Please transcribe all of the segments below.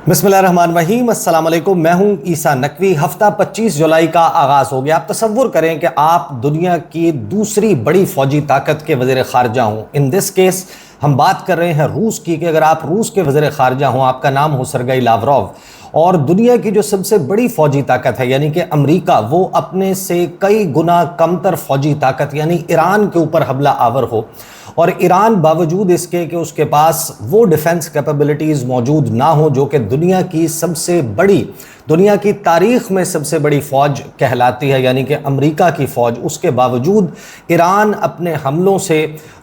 बिस्मिल्लाहिर्रहमानिर्रहीम, अस्सलाम वालेकुम। मैं हूं ईसा नकवी। हफ्ता 25 जुलाई का आगाज़ हो गया। आप तसव्वुर करें कि आप दुनिया की दूसरी बड़ी फौजी ताकत के वज़ीर ख़ारजा हों। इन दिस केस हम बात कर रहे हैं रूस की, कि अगर आप रूस के वज़ीर ख़ारजा हों, आपका नाम हो सरगई लावरोव, और दुनिया की जो सबसे बड़ी फौजी ताकत है यानी कि अमेरिका, वो अपने से कई गुना कमतर फौजी ताकत यानी ईरान के ऊपर हमला आवर हो, और ईरान बावजूद इसके कि उसके पास वो डिफेंस कैपेबिलिटीज़ मौजूद ना हो जो कि दुनिया की सबसे बड़ी, दुनिया की तारीख में सबसे बड़ी फ़ौज कहलाती है यानी कि अमेरिका की फ़ौज, उसके बावजूद ईरान अपने हमलों से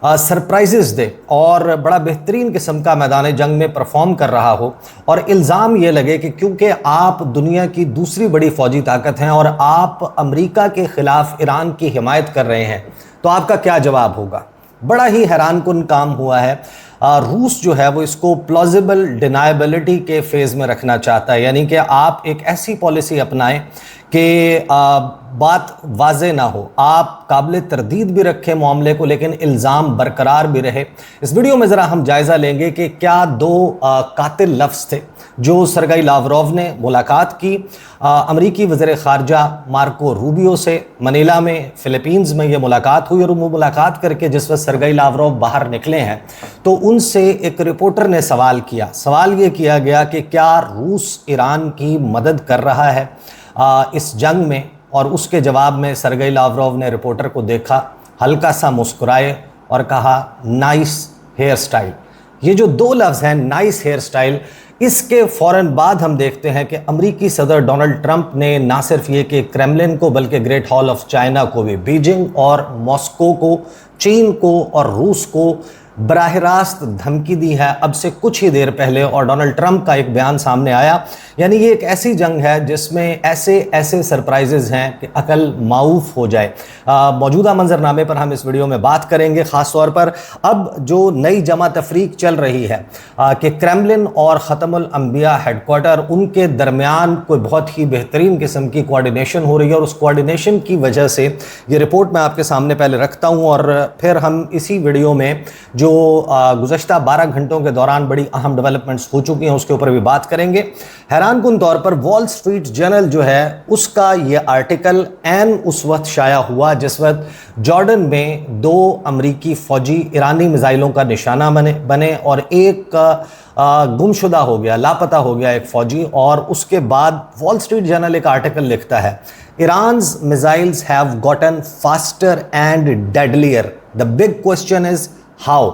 सरप्राइजेस दे और बड़ा बेहतरीन किस्म का मैदान जंग में परफॉर्म कर रहा हो, और इल्ज़ाम ये लगे कि क्योंकि आप दुनिया की दूसरी बड़ी फ़ौजी ताकत हैं और आप अमेरिका के ख़िलाफ़ ईरान की हिमायत कर रहे हैं, तो आपका क्या जवाब होगा। बड़ा ही हैरानकुन काम हुआ है। रूस जो है वो इसको प्लॉजिबल डिनाइबिलिटी के फेज़ में रखना चाहता है, यानी कि आप एक ऐसी पॉलिसी अपनाएं कि बात वाज़े ना हो, आप काबिल तरदीद भी रखें मामले को, लेकिन इल्ज़ाम बरकरार भी रहे। इस वीडियो में ज़रा हम जायज़ा लेंगे कि क्या दो कातिल लफ्ज़ थे जो सरगई लावरोव ने मुलाकात की अमरीकी वज़ीर ख़ारजा मार्को रूबियो से मनीला में, फ़िलीपींस में ये मुलाकात हुई, और वो मुलाकात करके जिस वक्त सरगई लावरोव बाहर निकले हैं तो उनसे एक रिपोर्टर ने सवाल किया। सवाल ये किया गया कि क्या रूस ईरान की मदद कर रहा है इस जंग में, और उसके जवाब में सरगई लावरोव ने रिपोर्टर को देखा, हल्का सा मुस्कुराए और कहा नाइस हेयर स्टाइल। ये जो दो लफ्ज़ हैं नाइस हेयर स्टाइल, इसके फ़ौरन बाद हम देखते हैं कि अमरीकी सदर डोनाल्ड ट्रंप ने ना सिर्फ ये कि क्रेमलिन को बल्कि ग्रेट हॉल ऑफ चाइना को भी, बीजिंग और मॉस्को को, चीन को और रूस को बराह रास्त धमकी दी है अब से कुछ ही देर पहले, और डोनाल्ड ट्रंप का एक बयान सामने आया। यानी ये एक ऐसी जंग है जिसमें ऐसे ऐसे सरप्राइजेज हैं कि अकल माऊफ हो जाए। मौजूदा मंजरनामे पर हम इस वीडियो में बात करेंगे, ख़ास तौर पर अब जो नई जमा तफरीक चल रही है कि क्रेमलिन और ख़त्मुल अंबिया हेडक्वार्टर, उनके दरमियान कोई बहुत ही बेहतरीन किस्म की कोऑर्डिनेशन हो रही है, और उस कोऑर्डिनेशन की वजह से ये रिपोर्ट मैं आपके सामने पहले रखता हूँ, और फिर हम इसी वीडियो में जो गुज़श्ता 12 घंटों के दौरान बड़ी अहम डेवलपमेंट्स हो चुकी हैं उसके ऊपर भी बात करेंगे। हैरानकुन तौर पर वॉल स्ट्रीट जर्नल जो है उसका ये आर्टिकल एन उस वक्त शाया हुआ जिस वक्त जॉर्डन में दो अमरीकी फ़ौजी ईरानी मिसाइलों का निशाना बने और एक गुमशुदा हो गया, लापता हो गया एक फ़ौजी, और उसके बाद वॉल स्ट्रीट जर्नल एक आर्टिकल लिखता है, Iran's missiles have gotten faster and deadlier, the big question is how.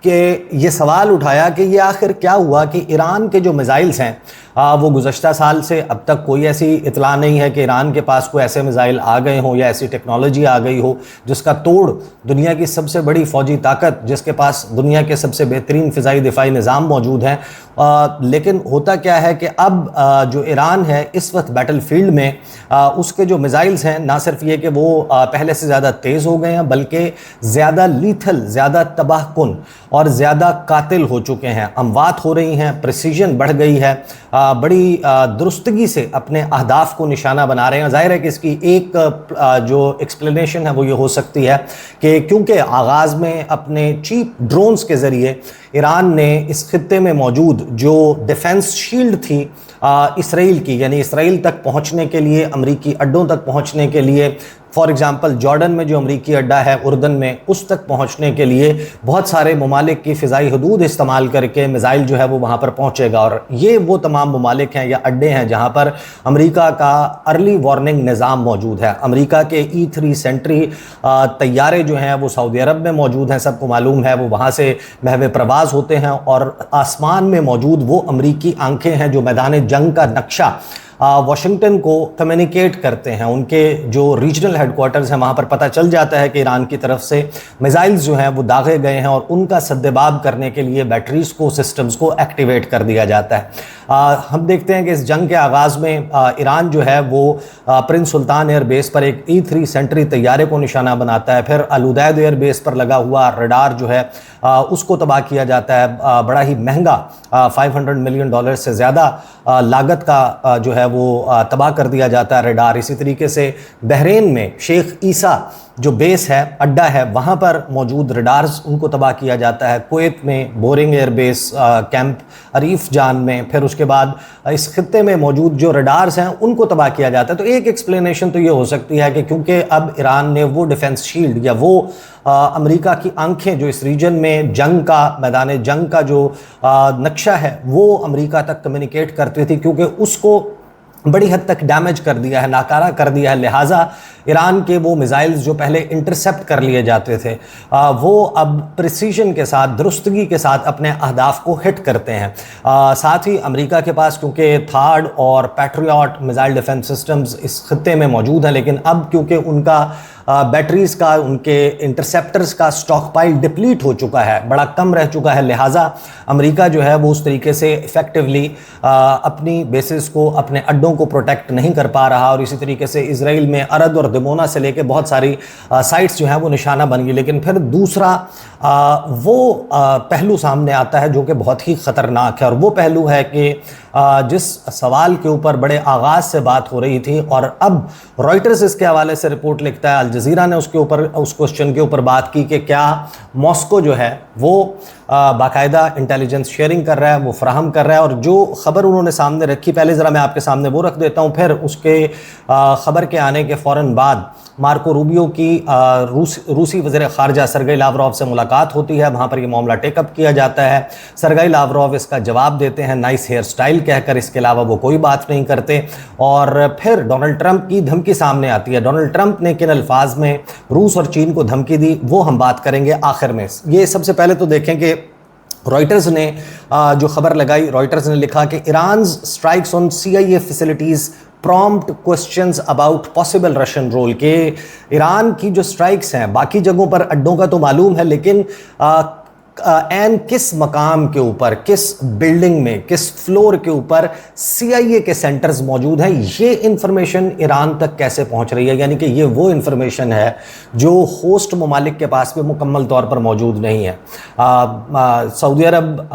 कि ये सवाल उठाया कि ये आखिर क्या हुआ कि ईरान के जो मिसाइल्स हैं वो गुज़श्ता साल से अब तक कोई ऐसी इतला नहीं है कि ईरान के पास कोई ऐसे मिसाइल आ गए हों या ऐसी टेक्नोलॉजी आ गई हो जिसका तोड़ दुनिया की सबसे बड़ी फ़ौजी ताकत, जिसके पास दुनिया के सबसे बेहतरीन फ़िज़ाई दिफाई निज़ाम मौजूद हैं। लेकिन होता क्या है कि अब जो ईरान है इस वक्त बैटल फील्ड में उसके जो मिसाइल्स हैं, ना सिर्फ ये कि वो पहले से ज़्यादा तेज़ हो गए हैं बल्कि ज़्यादा लीथल, ज़्यादा तबाहकुन और ज़्यादा कातिल हो चुके हैं। अमवात हो रही हैं, प्रिसीजन बढ़ गई है, बड़ी दुरुस्तगी से अपने अहदाफ को निशाना बना रहे हैं। ज़ाहिर है कि इसकी एक जो एक्सप्लेनेशन है वो ये हो सकती है कि क्योंकि आगाज़ में अपने चीप ड्रोन्स के ज़रिए ईरान ने इस खित्ते में मौजूद जो डिफेंस शील्ड थी इसराइल की, यानी इसराइल तक पहुंचने के लिए, अमरीकी अड्डों तक पहुंचने के लिए, फॉर एग्ज़ाम्पल जॉर्डन में जो अमरीकी अड्डा है उर्दन में, उस तक पहुंचने के लिए बहुत सारे ममालिक की फ़िज़ाई हदूद इस्तेमाल करके मिसाइल जो है वो वहाँ पर पहुँचेगा, और ये वो तमाम ममालिक हैं या अड्डे हैं जहाँ पर अमरीका का अर्ली वार्निंग निज़ाम मौजूद है। अमरीका के E-3 सेंट्री तैयारे जो हैं वो सऊदी अरब में मौजूद हैं, सबको मालूम है, वो वहाँ से महवे प्रवाज़ होते हैं, और आसमान में मौजूद वो अमरीकी आंखें हैं जो मैदान जंग का नक्शा वाशिंगटन को कम्युनिकेट करते हैं। उनके जो रीजनल हेडक्वार्टर्स हैं वहाँ पर पता चल जाता है कि ईरान की तरफ से मिसाइल्स जो हैं वो दागे गए हैं, और उनका सद्देबाब करने के लिए बैटरीज़ को, सिस्टम्स को एक्टिवेट कर दिया जाता है। हम देखते हैं कि इस जंग के आगाज़ में ईरान जो है वो प्रिंस सुल्तान एयर बेस पर एक E-3 सेंट्री तैयारे को निशाना बनाता है, फिर अल उदैद एयर बेस पर लगा हुआ रडार जो है उसको तबाह किया जाता है। बड़ा ही महंगा $500 मिलियन से ज़्यादा लागत का जो है वो तबाह कर दिया जाता है रडार। इसी तरीके से बहरीन में शेख ईसा जो बेस है, अड्डा है, वहाँ पर मौजूद रडार्स उनको तबाह किया जाता है। कुवैत में boring air base, camp Arif जान में, फिर उसके बाद इस खित्ते में मौजूद जो रडार्स हैं उनको तबाह किया जाता है। तो एक एक्सप्लेनेशन तो ये हो सकती है कि क्योंकि अब ईरान ने वो डिफेंस शील्ड या वो अमेरिका की आंखें जो इस रीजन में जंग का मैदान जंग का जो नक्शा है वो अमेरिका तक कम्युनिकेट करती थी, क्योंकि उसको बड़ी हद तक डैमेज कर दिया है, नाकारा कर दिया है। लिहाजा ईरान के वो मिसाइल्स जो पहले इंटरसेप्ट कर लिए जाते थे वो अब प्रिसीजन के साथ, दुरुस्तगी के साथ अपने अहदाफ को हिट करते हैं। साथ ही अमेरिका के पास क्योंकि थार्ड और पैट्रियट मिसाइल डिफेंस सिस्टम्स इस खत्ते में मौजूद हैं, लेकिन अब क्योंकि उनका बैटरीज का, उनके इंटरसेप्टर्स का स्टॉक पाइल डिप्लीट हो चुका है, बड़ा कम रह चुका है, लिहाजा अमेरिका जो है वो उस तरीके से इफेक्टिवली अपनी बेसिस को, अपने अड्डों को प्रोटेक्ट नहीं कर पा रहा। और इसी तरीके से इसराइल में अरद और दिमोना से लेके बहुत सारी साइट्स जो हैं वो निशाना बन गई। लेकिन फिर दूसरा वो पहलू सामने आता है जो कि बहुत ही ख़तरनाक है, और वो पहलू है कि जिस सवाल के ऊपर बड़े आगाज़ से बात हो रही थी और अब रॉयटर्स इसके हवाले से रिपोर्ट लिखता है, अल जज़ीरा ने उसके ऊपर उस क्वेश्चन के ऊपर बात की कि क्या मॉस्को जो है वो बाकायदा इंटेलिजेंस शेयरिंग कर रहा है, वो फ्राहम कर रहा है। और जो ख़बर उन्होंने सामने रखी, पहले ज़रा मैं आपके सामने वो रख देता हूँ, फिर उसके ख़बर के आने के फ़ौरन बाद मार्को रूबियो की रूसी वज़ीर ख़ारजा सरगई लावरोव से मुलाकात होती है। वहाँ पर ये मामला टेकअप किया जाता है। सरगई लावरोव इसका जवाब देते हैं नाइस हेयर स्टाइल कहकर, इसके अलावा वो कोई बात नहीं करते। और फिर डोनाल्ड ट्रंप की धमकी सामने आती है। डोनाल्ड ट्रंप ने किन अल्फाज में रूस और चीन को धमकी दी वो हम बात करेंगे आखिर में। ये सबसे पहले तो देखें कि रॉयटर्स ने जो खबर लगाई, रॉयटर्स ने लिखा कि Iran strikes on CIA facilities prompt questions about possible Russian role. के ईरान की जो स्ट्राइक्स हैं बाकी जगहों पर अड्डों का तो मालूम है, लेकिन एन किस मकाम के ऊपर, किस बिल्डिंग में, किस फ्लोर के ऊपर CIA के सेंटर्स मौजूद हैं, ये इंफॉर्मेशन ईरान तक कैसे पहुंच रही है। यानी कि ये वो इंफॉर्मेशन है जो होस्ट ममालिक के पास भी मुकम्मल तौर पर मौजूद नहीं है। सऊदी अरब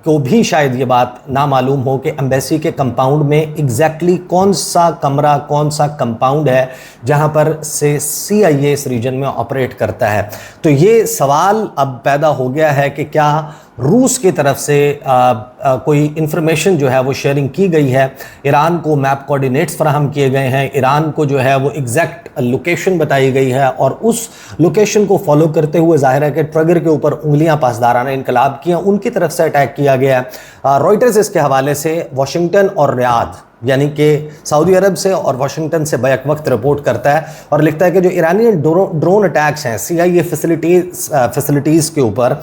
को भी शायद ये बात ना मालूम हो कि एम्बेसी के कंपाउंड में एग्जैक्टली कौन सा कमरा, कौन सा कंपाउंड है जहां पर से CIA इस रीजन में ऑपरेट करता है। तो ये सवाल अब पैदा हो गया है कि क्या रूस की तरफ से कोई इंफॉर्मेशन जो है वो शेयरिंग की गई है, ईरान को मैप कोऑर्डिनेट्स फराहम किए गए हैं, ईरान को जो है वो एग्जैक्ट लोकेशन बताई गई है, और उस लोकेशन को फॉलो करते हुए जाहिर है कि ट्रिगर के ऊपर उंगलियां पासदाराना इनकलाब किया, उनकी तरफ से अटैक किया गया है। रॉयटर्स इसके हवाले से वाशिंगटन और रियाद यानी कि सऊदी अरब से और वाशिंगटन से बैक वक्त रिपोर्ट करता है और लिखता है कि जो ईरानी ड्रोन अटैक्स हैं CIA फैसिलिटीज़ के ऊपर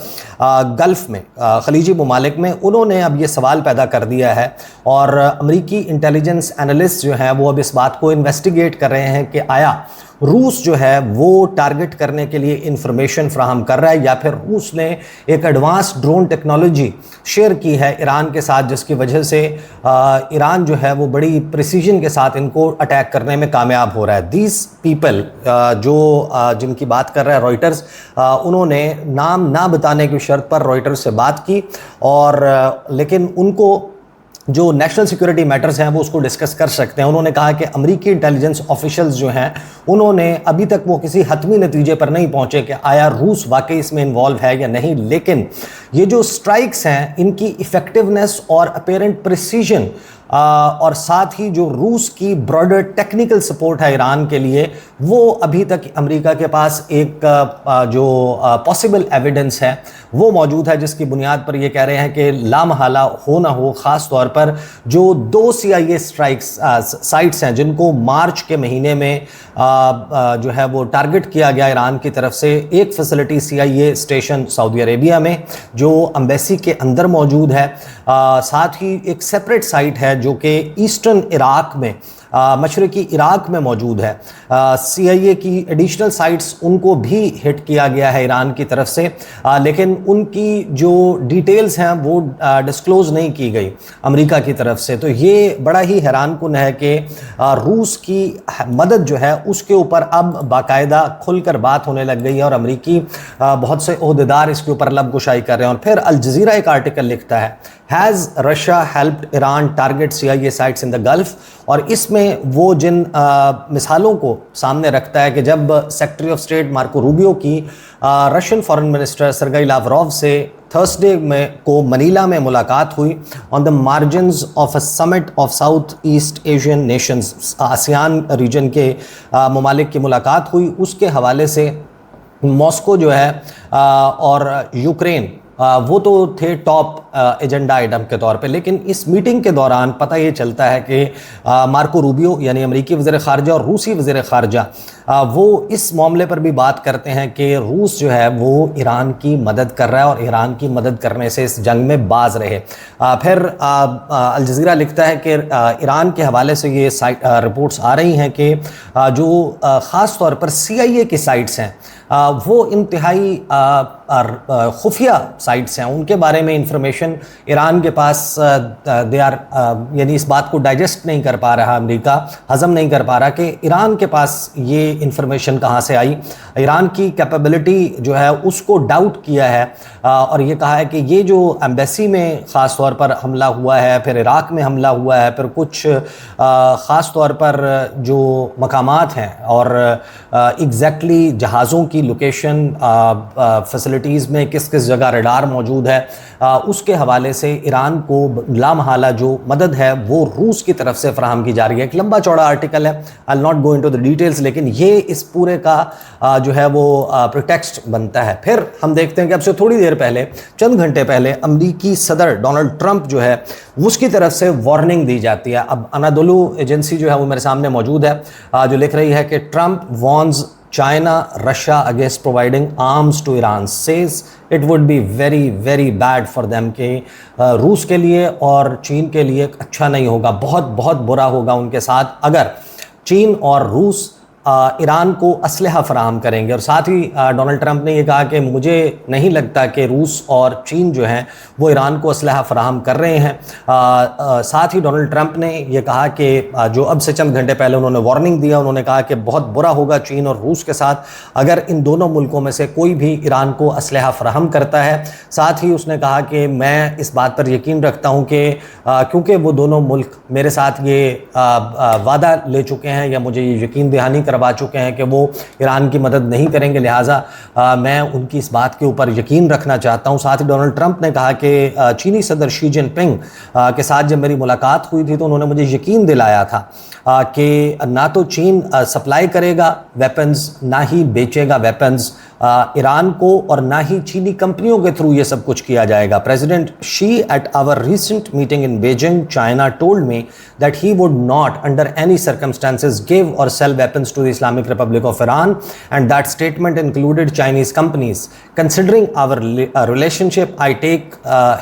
गल्फ़ में, खलीजी ममालिक में, उन्होंने अब ये सवाल पैदा कर दिया है। और अमरीकी इंटेलिजेंस एनालिस्ट जो हैं वो अब इस बात को इन्वेस्टिगेट कर रहे हैं कि आया रूस जो है वो टारगेट करने के लिए इंफॉर्मेशन फ्राहम कर रहा है या फिर रूस ने एक एडवांस ड्रोन टेक्नोलॉजी शेयर की है ईरान के साथ, जिसकी वजह से ईरान जो है वो बड़ी प्रिसीजन के साथ इनको अटैक करने में कामयाब हो रहा है। दीज पीपल जिनकी बात कर रहा है रॉयटर्स, उन्होंने नाम ना बताने की शर्त पर रॉयटर्स से बात की, और लेकिन उनको जो नेशनल सिक्योरिटी मैटर्स हैं वो उसको डिस्कस कर सकते हैं। उन्होंने कहा कि अमेरिकी इंटेलिजेंस ऑफिशियल्स जो हैं उन्होंने अभी तक वो किसी हतमी नतीजे पर नहीं पहुंचे कि आया रूस वाकई इसमें इन्वॉल्व है या नहीं, लेकिन ये जो स्ट्राइक्स हैं इनकी इफेक्टिवनेस और अपेरेंट प्रिसीजन और साथ ही जो रूस की ब्रॉडर टेक्निकल सपोर्ट है ईरान के लिए, वो अभी तक अमेरिका के पास एक जो पॉसिबल एविडेंस है वो मौजूद है, जिसकी बुनियाद पर ये कह रहे हैं कि लामहला हो ना हो, ख़ास तौर पर जो 2 CIA स्ट्राइक्स साइट्स हैं जिनको मार्च के महीने में जो है वो टारगेट किया गया ईरान की तरफ से। एक facility CIA station Saudi Arabia में जो एम्बेसी के अंदर मौजूद है, साथ ही एक सेपरेट साइट है जो कि ईस्टर्न इराक में, मशरकी इराक में मौजूद है। CIA की एडिशनल साइट्स उनको भी हिट किया गया है ईरान की तरफ से, लेकिन उनकी जो डिटेल्स हैं वो डिस्क्लोज नहीं की गई अमेरिका की तरफ से। तो ये बड़ा ही हैरान कुन है कि रूस की मदद जो है उसके ऊपर अब बाकायदा खुलकर बात होने लग गई है और अमेरिकी बहुत से ओहदेदार इसके ऊपर लबकुशाई कर रहे हैं। और फिर अल जज़ीरा एक आर्टिकल लिखता है, has Russia helped Iran target CIA sites in the gulf. और इसमें वो जिन मिसालों को सामने रखता है कि जब secretary of state Marco Rubio की Russian foreign minister Sergei Lavrov से थर्सडे में को मनीला में मुलाकात हुई on the margins of a summit of South East Asian nations, ASEAN region के ममालिक की मुलाकात हुई, उसके हवाले से मॉस्को जो है और यूक्रेन वो तो थे टॉप एजेंडा आइटम के तौर पे। लेकिन इस मीटिंग के दौरान पता ये चलता है कि मार्को रूबियो यानी अमेरिकी वज़ीर ख़ारजा और रूसी वज़ीर ख़ारजा वो इस मामले पर भी बात करते हैं कि रूस जो है वो ईरान की मदद कर रहा है और ईरान की मदद करने से इस जंग में बाज रहे। फिर अल जज़ीरा लिखता है कि ईरान के हवाले से ये रिपोर्ट्स आ रही हैं कि जो ख़ास तौर पर CIA की साइट्स हैं वो इंतहाई खुफिया साइट्स हैं, उनके बारे में इंफॉर्मेशन ईरान के पास दे आर यानी इस बात को डाइजेस्ट नहीं कर पा रहा अमेरिका, हज़म नहीं कर पा रहा कि ईरान के पास ये इंफॉर्मेशन कहाँ से आई। ईरान की कैपेबिलिटी जो है उसको डाउट किया है और ये कहा है कि ये जो एम्बेसी में ख़ास तौर पर हमला हुआ है, फिर इराक में हमला हुआ है, फिर कुछ ख़ास तौर पर जो मकामात हैं और एग्जैक्टली जहाज़ों की लोकेशन, फैसिलिटीज़ में किस किस जगह रडार मौजूद है, उसके हवाले से ईरान को लामहाला जो मदद है वो रूस की तरफ से फराहम की जा रही है। एक लंबा चौड़ा आर्टिकल है, I will not go into the details, लेकिन ये इस पूरे का जो है वो प्रिटेक्स्ट बनता है। फिर हम देखते हैं कि अब से थोड़ी देर पहले, चंद घंटे पहले, अमेरिकी सदर डोनाल्ड ट्रंप जो है उसकी तरफ से वार्निंग दी जाती है। अब अनादोलू एजेंसी जो है वो मेरे सामने मौजूद है, जो लिख रही है कि Trump warns China, Russia against providing arms to Iran, says it would be very very bad for them कि रूस के लिए और चीन के लिए अच्छा नहीं होगा, बहुत बहुत बुरा होगा उनके साथ अगर चीन और रूस ईरान को असलहा फराहम करेंगे। और साथ ही डोनाल्ड ट्रंप ने यह कहा कि मुझे नहीं लगता कि रूस और चीन जो हैं वो ईरान को असलहा फराहम कर रहे हैं। साथ ही डोनाल्ड ट्रंप ने यह कहा कि जो अब से चंद घंटे पहले उन्होंने वार्निंग दिया, उन्होंने कहा कि बहुत बुरा होगा चीन और रूस के साथ अगर इन दोनों मुल्कों में से कोई भी ईरान को असलहा फराहम करता है। साथ ही उसने कहा कि मैं इस बात पर यकीन रखता हूँ कि क्योंकि वो दोनों मुल्क मेरे साथ ये वादा ले चुके हैं या मुझे ये यकीन दहानी करवा चुके हैं कि वो ईरान की मदद नहीं करेंगे, लिहाजा मैं उनकी इस बात के ऊपर यकीन रखना चाहता हूं। साथ ही डोनाल्ड ट्रंप ने कहा कि चीनी सदर शी जिनपिंग के साथ जब मेरी मुलाकात हुई थी तो उन्होंने मुझे यकीन दिलाया था कि ना तो चीन सप्लाई करेगा वेपन्स, ना ही बेचेगा वेपन्स ईरान को, और ना ही चीनी कंपनियों के थ्रू ये सब कुछ किया जाएगा। President Xi at our recent meeting in Beijing China told me that he would not under any circumstances give or sell weapons to the Islamic Republic of Iran and that statement included Chinese companies. Considering our relationship I take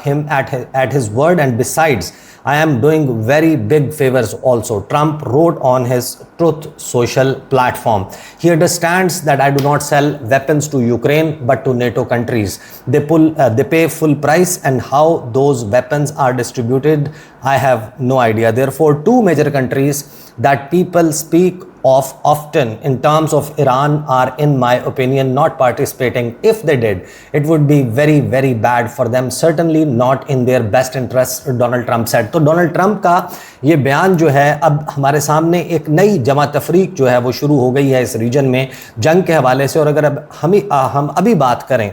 him at his word and besides I am doing very big favors also, Trump wrote on his Truth Social platform. He understands that I do not sell weapons to Ukraine but to NATO countries. They pay full price, and how those weapons are distributed I have no idea. Therefore, two major countries that people speak of often in terms of Iran are, in my opinion, not participating. If they did, it would be very very bad for them, certainly not in their best interest, Donald Trump said. तो Donald Trump का ये बयान जो है अब हमारे सामने एक नई जमा तफरीक जो है वो शुरू हो गई है इस रीजन में जंग के हवाले से। और अगर अब हम अभी बात करें,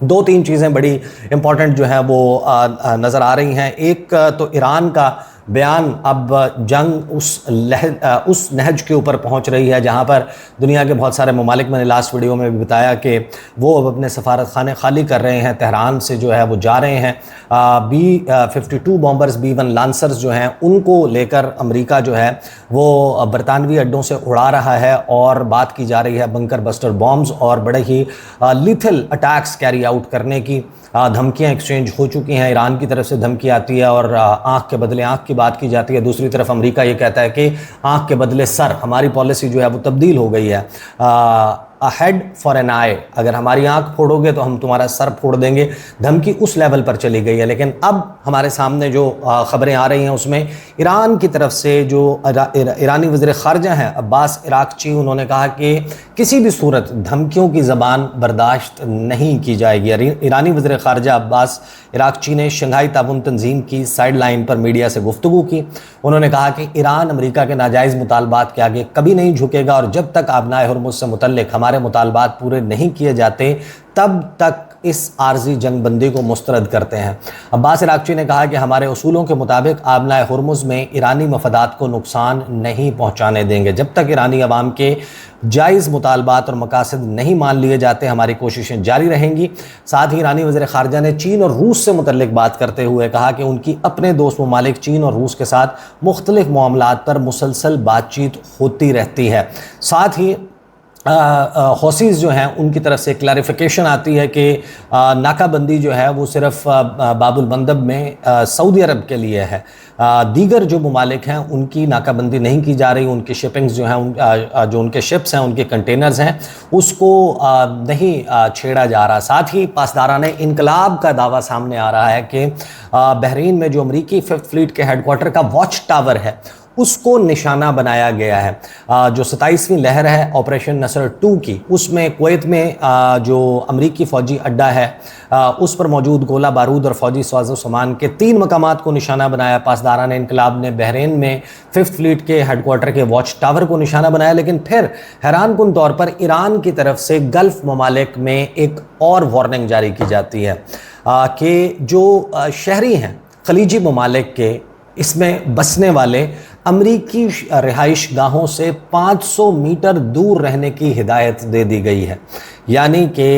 दो तीन चीज़ें बड़ी इंपॉर्टेंट जो है वो नज़र आ रही हैं। एक तो ईरान का बयान, अब जंग उस नहज के ऊपर पहुंच रही है जहां पर दुनिया के बहुत सारे ममालिक, मैंने लास्ट वीडियो में भी बताया कि वो अब अपने सफारत खाने खाली कर रहे हैं, तेहरान से जो है वो जा रहे हैं। B-52 बॉम्बर्स, B-1 लांसर्स जो हैं उनको लेकर अमेरिका जो है वो बरतानवी अड्डों से उड़ा रहा है और बात की जा रही है बंकर बस्टर बॉम्ब्स और बड़े ही लीथल अटैक्स कैरी आउट करने की धमकियां एक्सचेंज हो चुकी हैं। ईरान की तरफ से धमकी आती है और आंख के बदले आंख की बात की जाती है। दूसरी तरफ अमेरिका ये कहता है कि आंख के बदले सर, हमारी पॉलिसी जो है वो तब्दील हो गई है। हेड फॉर एन आई, अगर हमारी आंख फोड़ोगे तो हम तुम्हारा सर फोड़ देंगे, धमकी उस लेवल पर चली गई है। लेकिन अब हमारे सामने जो खबरें आ रही हैं उसमें ईरान की तरफ से जो ईरानी वज़ीर ख़ारजा हैं अब्बास इराक़ची, उन्होंने कहा कि किसी भी सूरत धमकियों की ज़बान बर्दाश्त नहीं की जाएगी। ईरानी वज़ीर ख़ारजा अब्बास इराक़ची ने शंघाई ताउन तंजीम की साइड लाइन पर मीडिया से गुफ्तगू की। उन्होंने कहा कि ईरान अमेरिका के नाजायज़ मुतालबात के आगे कभी नहीं झुकेगा और जब तक आबनाए हुर्मुज़ से मुतल्लिक़ हमारे मुतालबात पूरे नहीं किए जाते तब तक इस आर्जी जंग बंदी को मुस्तरद करते हैं। अब्बास इराक़ची ने कहा कि हमारे उसूलों के मुताबिक आबनाए हुर्मुज़ में ईरानी मफादात को नुकसान नहीं पहुँचाने देंगे। जब तक ईरानी अवाम के जायज़ मुतालबात और मकासद नहीं मान लिए जाते हमारी कोशिशें जारी रहेंगी। साथ ही ईरानी वज़ीर ख़ारजा ने चीन और रूस से मुतल्लिक़ बात करते हुए कहा कि उनकी अपने दोस्त ममालिक चीन और रूस के साथ मुख्तलिफ़ मामलात पर मुसलसल बातचीत होती रहती है। साथ ही हौसीज़ जो हैं उनकी तरफ से क्लैरिफिकेशन आती है कि नाकाबंदी जो है वो सिर्फ बाबुल मंदब में सऊदी अरब के लिए है, दीगर जो ममालिक हैं उनकी नाकाबंदी नहीं की जा रही, उनकी शिपिंग्स जो हैं जो उनके शिप्स हैं उनके कंटेनर्स हैं उसको नहीं छेड़ा जा रहा। साथ ही पासदारान इनकलाब का दावा सामने आ रहा है कि बहरीन में जो अमरीकी 5th फ्लीट के हेडक्वार्टर का वॉच टावर है उसको निशाना बनाया गया है। जो 27वीं लहर है ऑपरेशन नसर 2 की, उसमें कुवैत में जो अमरीकी फ़ौजी अड्डा है उस पर मौजूद गोला बारूद और फ़ौजी साज़ो सामान के 3 मकामात को निशाना बनाया। पासदारान इनकलाब ने बहरीन में 5th फ्लीट के हेडक्वार्टर के वॉच टावर को निशाना बनाया। लेकिन फिर हैरानकुन तौर पर ईरान की तरफ से गल्फ़ ममालिक में एक और वार्निंग जारी की जाती है कि जो शहरी हैं खलीजी ममालिक के, इसमें बसने वाले अमरीकी रिहाइश गाहों से 500 मीटर दूर रहने की हिदायत दे दी गई है। यानी कि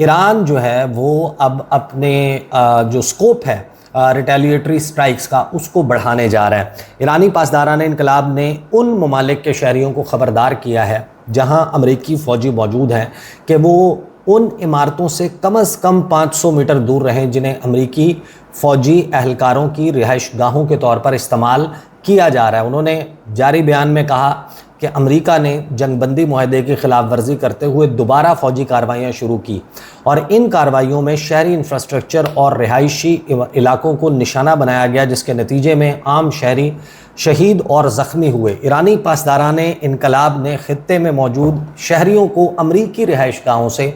ईरान जो है वो अब अपने जो स्कोप है रिटेलिएटरी स्ट्राइक्स का उसको बढ़ाने जा रहा है। ईरानी पासदारान इनकलाब ने उन ममालिक के शहरियों को ख़बरदार किया है जहां अमरीकी फ़ौजी मौजूद हैं कि वो उन इमारतों से कम 500 मीटर दूर रहें जिन्हें अमरीकी फ़ौजी एहलकारों की रिहाइश गाहों के तौर पर इस्तेमाल किया जा रहा है। उन्होंने जारी बयान में कहा कि अमेरिका ने जंगबंदी मुआहदे की खिलाफ वर्जी करते हुए दोबारा फ़ौजी कार्रवाइयाँ शुरू की और इन कार्रवाइयों में शहरी इंफ्रास्ट्रक्चर और रिहायशी इलाकों को निशाना बनाया गया, जिसके नतीजे में आम शहरी शहीद और ज़ख्मी हुए। ईरानी पासदारान इनकलाब ने खित्ते में मौजूद शहरियों को अमरीकी रिहाइश गाहों से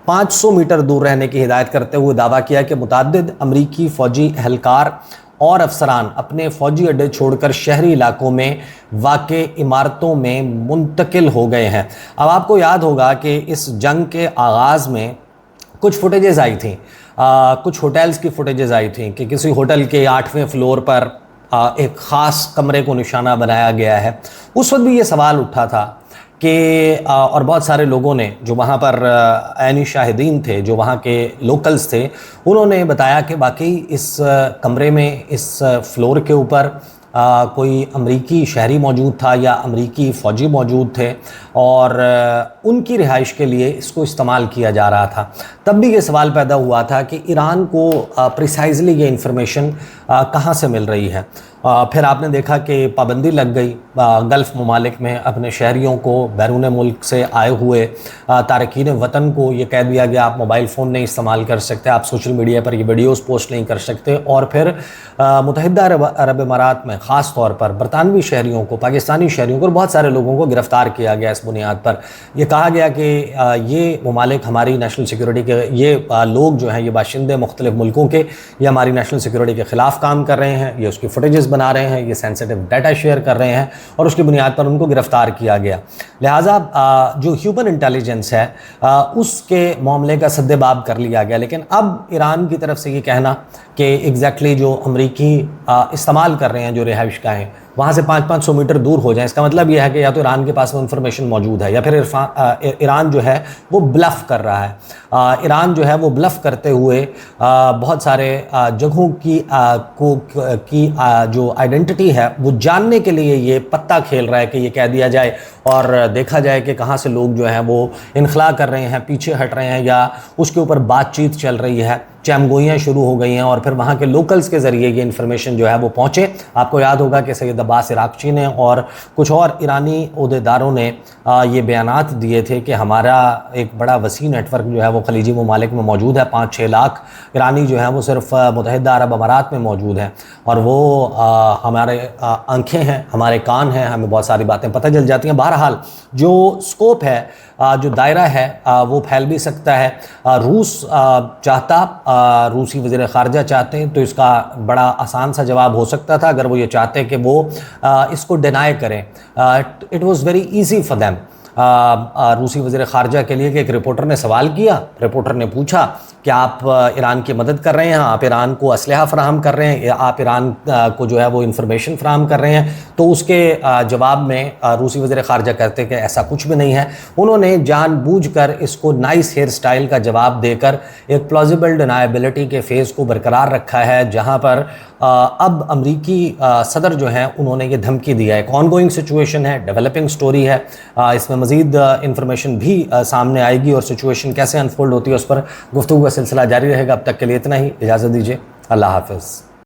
500 मीटर दूर रहने की हिदायत करते हुए दावा किया कि मुतअद्दिद अमरीकी फ़ौजी एहलकार और अफसरान अपने फ़ौजी अड्डे छोड़कर शहरी इलाकों में वाक़े इमारतों में मुंतकिल हो गए हैं। अब आपको याद होगा कि इस जंग के आगाज़ में कुछ फुटेजेस आई थी, कुछ होटल्स की फुटेजेस आई थी कि किसी होटल के 8वें फ्लोर पर एक ख़ास कमरे को निशाना बनाया गया है। उस वक्त भी ये सवाल उठा था कि और बहुत सारे लोगों ने जो वहाँ पर ऐनी शाहिदीन थे, जो वहाँ के लोकल्स थे, उन्होंने बताया कि वाकई इस कमरे में इस फ्लोर के ऊपर कोई अमरीकी शहरी मौजूद था या अमरीकी फ़ौजी मौजूद थे और उनकी रिहाइश के लिए इसको इस्तेमाल किया जा रहा था। तब भी ये सवाल पैदा हुआ था कि ईरान को प्रिसाइजली ये इंफॉर्मेशन कहाँ से मिल रही है। फिर आपने देखा कि पाबंदी लग गई गल्फ़ ममालिक में अपने शहरियों को, बैरून मुल्क से आए हुए तारकीन वतन को ये कह दिया गया आप मोबाइल फ़ोन नहीं इस्तेमाल कर सकते, आप सोशल मीडिया पर ये वीडियोस पोस्ट नहीं कर सकते। और फिर मुत्तहिदा अरब अमारात में ख़ास तौर पर बरतानवी शहरियों को, पाकिस्तानी शहरियों को और बहुत सारे लोगों को गिरफ़्तार किया गया। इस बुनियाद पर यह कहा गया कि ये ममालिक हमारी नेशनल सिक्योरिटी के, ये लोग जो हैं ये बाशिंदे मुख्तलिफ़ मुल्कों के, ये हमारी नेशनल सिक्योरिटी के ख़िलाफ़ काम कर रहे हैं, ये उसकी फुटेजेस बना रहे हैं, ये सेंसिटिव डाटा शेयर कर रहे हैं और उसकी बुनियाद पर उनको गिरफ़्तार किया गया। लिहाजा जो ह्यूमन इंटेलिजेंस है उसके मामले का सद्देबाब कर लिया गया। लेकिन अब ईरान की तरफ से ये कहना कि एग्जैक्टली जो अमरीकी इस्तेमाल कर रहे हैं जो रिहाइशगाहें वहाँ से 500-500 मीटर दूर हो जाएं, इसका मतलब यह है कि या तो ईरान के पास वो इन्फॉर्मेशन मौजूद है या फिर ईरान जो है वो ब्लफ़ कर रहा है। ईरान जो है वो ब्लफ़ करते हुए बहुत सारे जगहों की जो आइडेंटिटी है वो जानने के लिए ये पत्ता खेल रहा है कि ये कह दिया जाए और देखा जाए कि कहाँ से लोग जो हैं वो इनखला कर रहे हैं, पीछे हट रहे हैं या उसके ऊपर बातचीत चल रही है। चैमगोइयाँ शुरू हो गई हैं और फिर वहाँ के लोकल्स के ज़रिए ये इन्फॉर्मेशन जो है वो पहुँचे। आपको याद होगा कि सैयद अब्बास इराक़ची ने और कुछ और ईरानी ओहदेदारों ने ये बयानात दिए थे कि हमारा एक बड़ा वसी नेटवर्क जो है वो खलीजी ममालिक में मौजूद है, 5-6 लाख ईरानी जो हैं वो सिर्फ मुत्तहिदा अरब अमारात में मौजूद हैं और वो हमारे आंखें हैं, हमारे कान हैं, हमें बहुत सारी बातें पता चल जाती हैं। बहरहाल जो स्कोप है, जो दायरा है वो फैल भी सकता है। रूस चाहता, रूसी वज़ीर ख़ारजा चाहते हैं तो इसका बड़ा आसान सा जवाब हो सकता था अगर वो ये चाहते कि वो इसको डिनाई करें। It was very easy for them. रूसी वज़ीर ख़ारजा के लिए कि एक रिपोर्टर ने सवाल किया, रिपोर्टर ने पूछा कि आप ईरान की मदद कर रहे हैं, आप ईरान को असलहा फ़राहम कर रहे हैं, आप ईरान को जो है वो इन्फॉर्मेशन फ़राहम कर रहे हैं। तो उसके जवाब में रूसी वज़ीर ख़ारजा कहते कि ऐसा कुछ भी नहीं है। उन्होंने जानबूझकर इसको नाइस हेयर स्टाइल का जवाब देकर एक प्लॉजिबल डिनायबिलिटी के फ़ेज़ को बरकरार रखा है, जहाँ पर अब अमरीकी सदर जो हैं उन्होंने ये धमकी दिया है। एक ऑनगोइंग सिचुएशन है, डेवलपिंग स्टोरी है, इसमें मज़ीद इंफॉर्मेशन भी सामने आएगी और सिचुएशन कैसे अनफोल्ड होती है उस पर गुफ्तगू का सिलसिला जारी रहेगा। अब तक के लिए इतना ही, इजाज़त दीजिए, अल्लाह हाफ़िज़।